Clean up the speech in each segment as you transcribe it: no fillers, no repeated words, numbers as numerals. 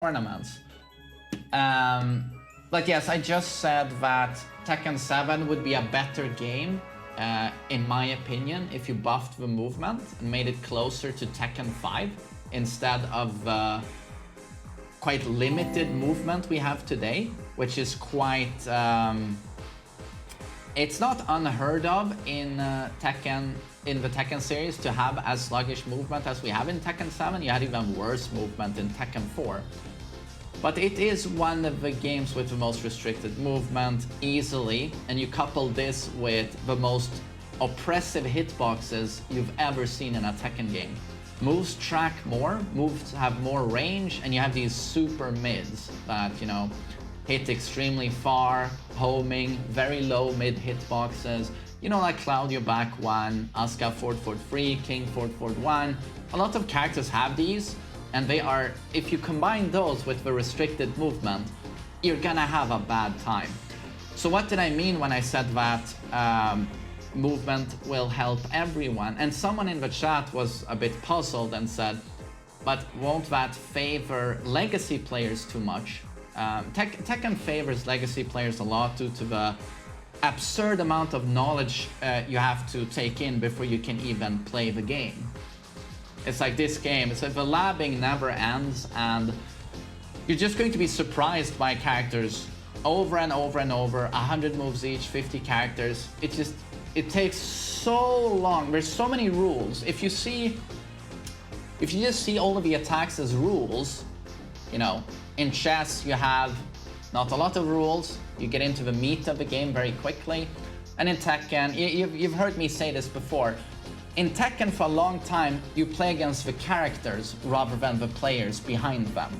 tournaments. But yes, I just said that Tekken 7 would be a better game, in my opinion, if you buffed the movement and made it closer to Tekken 5 instead of the quite limited movement we have today, which is quite... it's not unheard of in Tekken, in the Tekken series, to have as sluggish movement as we have in Tekken 7. You had even worse movement in Tekken 4. But it is one of the games with the most restricted movement, easily, and you couple this with the most oppressive hitboxes you've ever seen in a Tekken game. Moves track more, moves have more range, and you have these super mids that, you know, hit extremely far, homing, very low mid hitboxes. You know, like Claudio back 1, Asuka forward 3, King forward 1. A lot of characters have these, and they are, if you combine those with the restricted movement, you're gonna have a bad time. So what did I mean when I said that movement will help everyone? And someone in the chat was a bit puzzled and said, but won't that favor legacy players too much? Tekken favors legacy players a lot due to the absurd amount of knowledge you have to take in before you can even play the game. It's like this game, so the labbing never ends, and you're just going to be surprised by characters over and over and over, 100 moves each, 50 characters. It takes so long. There's so many rules. If you just see all of the attacks as rules, you know, in chess you have not a lot of rules. You get into the meat of the game very quickly. And in Tekken, you've heard me say this before. In Tekken, for a long time, you play against the characters rather than the players behind them.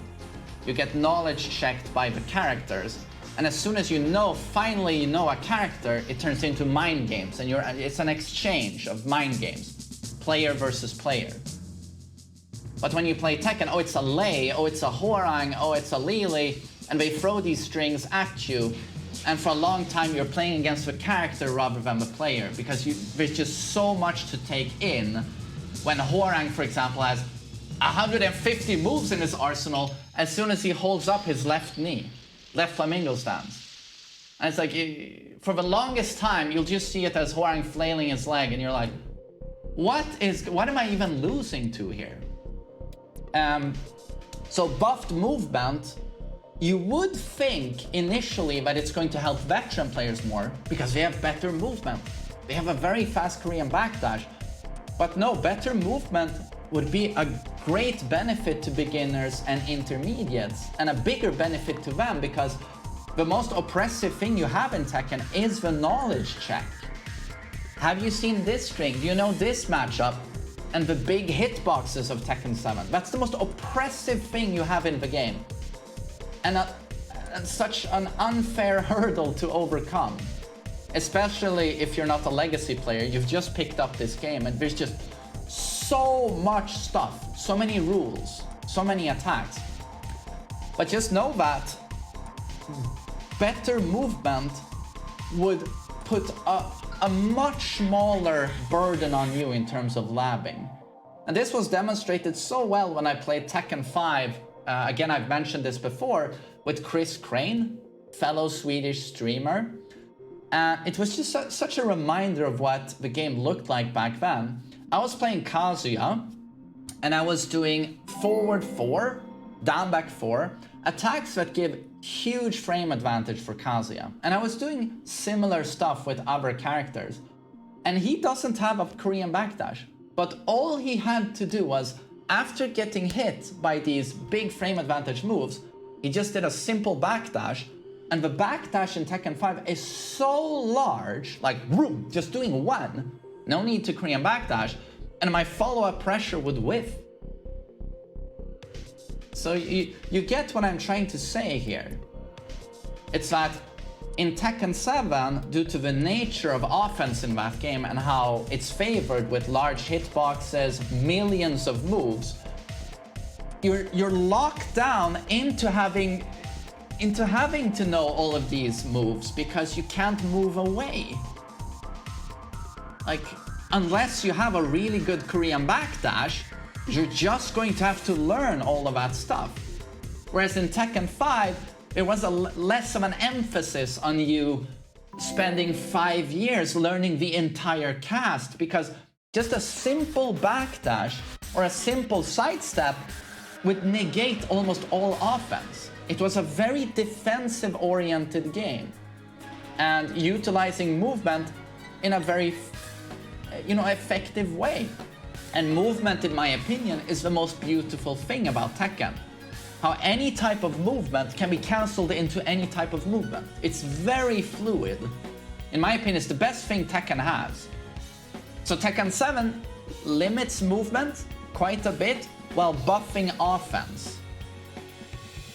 You get knowledge checked by the characters, and as soon as you know, finally you know a character, it turns into mind games, and it's an exchange of mind games, player versus player. But when you play Tekken, oh, it's a Lei, oh, it's a Hwoarang, oh, it's a Lili, and they throw these strings at you. And for a long time, you're playing against the character rather than the player, because there's just so much to take in. When Hwoarang, for example, has 150 moves in his arsenal, as soon as he holds up his left knee, left flamingo stance. And it's like, for the longest time, you'll just see it as Hwoarang flailing his leg, and you're like, what am I even losing to here? So buffed movement, you would think initially that it's going to help veteran players more because they have better movement. They have a very fast Korean backdash. But no, better movement would be a great benefit to beginners and intermediates, and a bigger benefit to them, because the most oppressive thing you have in Tekken is the knowledge check. Have you seen this string? Do you know this matchup? And the big hitboxes of Tekken 7. That's the most oppressive thing you have in the game. And such an unfair hurdle to overcome. Especially if you're not a legacy player, you've just picked up this game and there's just so much stuff, so many rules, so many attacks. But just know that better movement would put a much smaller burden on you in terms of labbing. And this was demonstrated so well when I played Tekken 5. Again, I've mentioned this before, with Chris Crane, fellow Swedish streamer. It was just such a reminder of what the game looked like back then. I was playing Kazuya, and I was doing forward 4, down back 4, attacks that give huge frame advantage for Kazuya. And I was doing similar stuff with other characters. And he doesn't have a Korean backdash. But all he had to do was, after getting hit by these big frame advantage moves, he just did a simple backdash. And the backdash in Tekken 5 is so large, like, whoom, just doing one. No need to Korean backdash. And my follow-up pressure would whiff. So you get what I'm trying to say here. It's that in Tekken 7, due to the nature of offense in that game and how it's favored with large hitboxes, millions of moves, you're locked down into having to know all of these moves because you can't move away. Like, unless you have a really good Korean backdash, you're just going to have to learn all of that stuff. Whereas in Tekken 5, there was less of an emphasis on you spending 5 years learning the entire cast, because just a simple backdash or a simple sidestep would negate almost all offense. It was a very defensive-oriented game, and utilizing movement in a very, effective way. And movement, in my opinion, is the most beautiful thing about Tekken. How any type of movement can be cancelled into any type of movement. It's very fluid. In my opinion, it's the best thing Tekken has. So Tekken 7 limits movement quite a bit while buffing offense.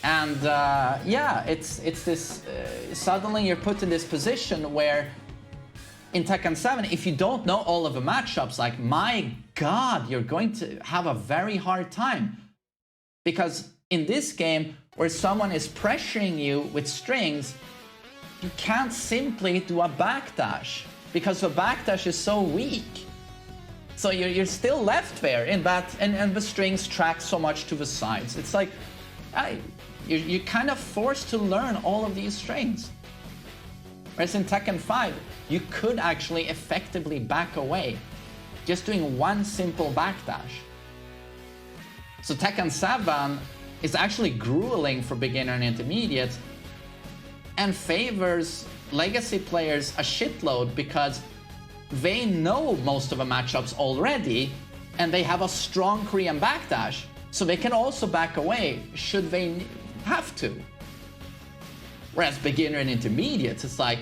And it's this, suddenly you're put in this position where in Tekken 7, if you don't know all of the matchups, like, my God, you're going to have a very hard time. Because in this game, where someone is pressuring you with strings, you can't simply do a backdash, because the backdash is so weak. So you're still left there in that, and the strings track so much to the sides. It's like, you're kind of forced to learn all of these strings. Whereas in Tekken 5, you could actually effectively back away, just doing one simple backdash. So Tekken 7 is actually grueling for beginner and intermediate, and favors legacy players a shitload because they know most of the matchups already, and they have a strong Korean backdash, so they can also back away should they have to. Whereas beginner and intermediate, it's like,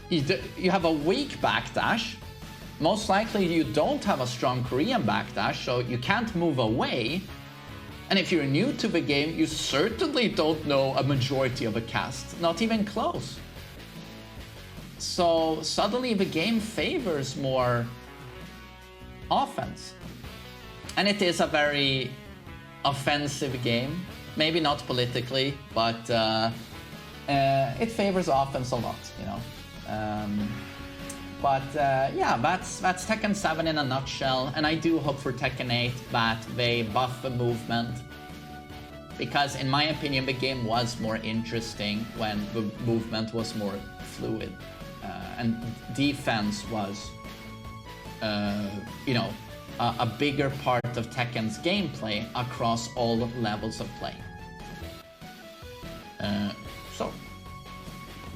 you have a weak backdash, most likely you don't have a strong Korean backdash, so you can't move away. And if you're new to the game, you certainly don't know a majority of a cast, not even close. So suddenly the game favors more offense. And it is a very offensive game. Maybe not politically, but it favors offense a lot, yeah, that's Tekken 7 in a nutshell, and I do hope for Tekken 8 that they buff the movement, because in my opinion the game was more interesting when the movement was more fluid, and defense was, a bigger part of Tekken's gameplay across all levels of play.